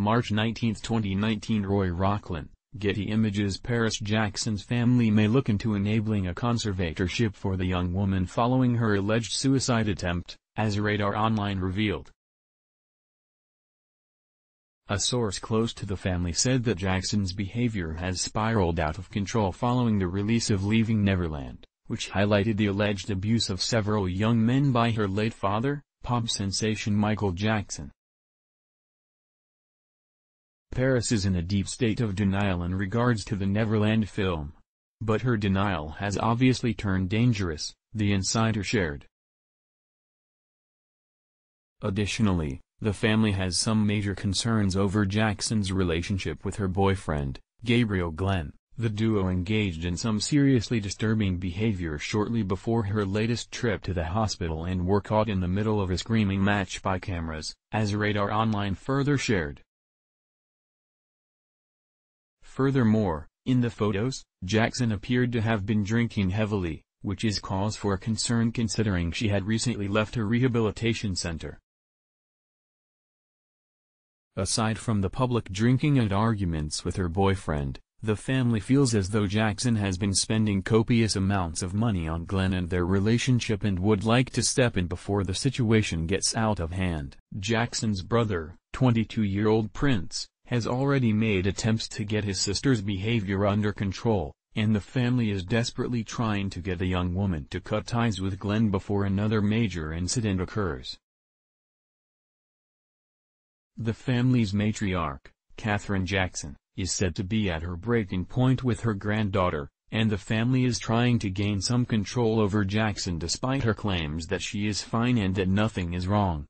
March 19, 2019. Roy Rochlin, Getty Images Paris Jackson's family may look into enabling a conservatorship for the young woman following her alleged suicide attempt, as Rada Online revealed. A source close to the family said that Jackson's behavior has spiraled out of control following the release of Leaving Neverland, which highlighted the alleged abuse of several young men by her late father, pop sensation Michael Jackson. Paris is in a deep state of denial in regards to the Neverland film. But her denial has obviously turned dangerous, the insider shared. Additionally, the family has some major concerns over Jackson's relationship with her boyfriend, Gabriel Glenn. The duo engaged in some seriously disturbing behavior shortly before her latest trip to the hospital and were caught in the middle of a screaming match by cameras, as Rada Online further shared. Furthermore, in the photos, Jackson appeared to have been drinking heavily, which is cause for concern considering she had recently left a rehabilitation center. Aside from the public drinking and arguments with her boyfriend, the family feels as though Jackson has been spending copious amounts of money on Glenn and their relationship and would like to step in before the situation gets out of hand. Jackson's brother, 22-year-old Prince, has already made attempts to get his sister's behavior under control, and the family is desperately trying to get the young woman to cut ties with Glenn before another major incident occurs. The family's matriarch, Catherine Jackson, is said to be at her breaking point with her granddaughter, and the family is trying to gain some control over Jackson despite her claims that she is fine and that nothing is wrong.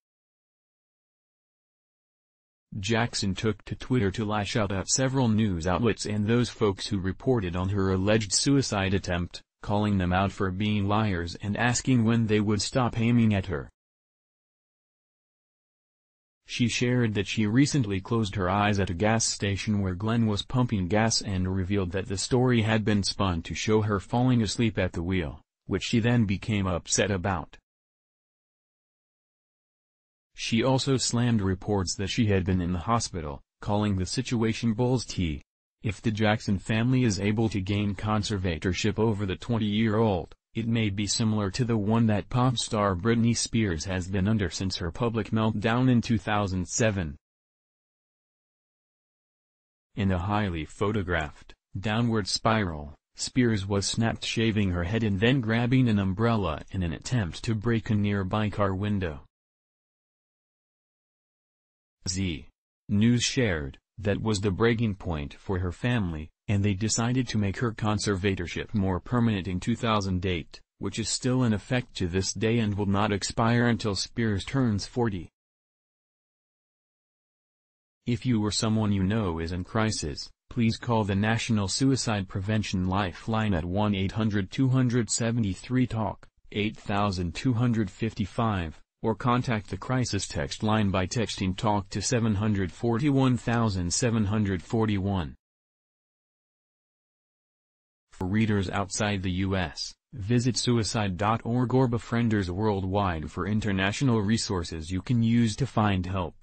Jackson took to Twitter to lash out at several news outlets and those folks who reported on her alleged suicide attempt, calling them out for being liars and asking when they would stop aiming at her. She shared that she recently closed her eyes at a gas station where Glenn was pumping gas and revealed that the story had been spun to show her falling asleep at the wheel, which she then became upset about. She also slammed reports that she had been in the hospital, calling the situation bull's tea. If the Jackson family is able to gain conservatorship over the 20-year-old, it may be similar to the one that pop star Britney Spears has been under since her public meltdown in 2007. In a highly photographed, downward spiral, Spears was snapped shaving her head and then grabbing an umbrella in an attempt to break a nearby car window. Z News shared, that was the breaking point for her family, and they decided to make her conservatorship more permanent in 2008, which is still in effect to this day and will not expire until Spears turns 40. If you or someone you know is in crisis, please call the National Suicide Prevention Lifeline at 1-800-273-TALK, 8255, or contact the crisis text line by texting TALK to 741,741. For readers outside the U.S., visit suicide.org or Befrienders Worldwide for international resources you can use to find help.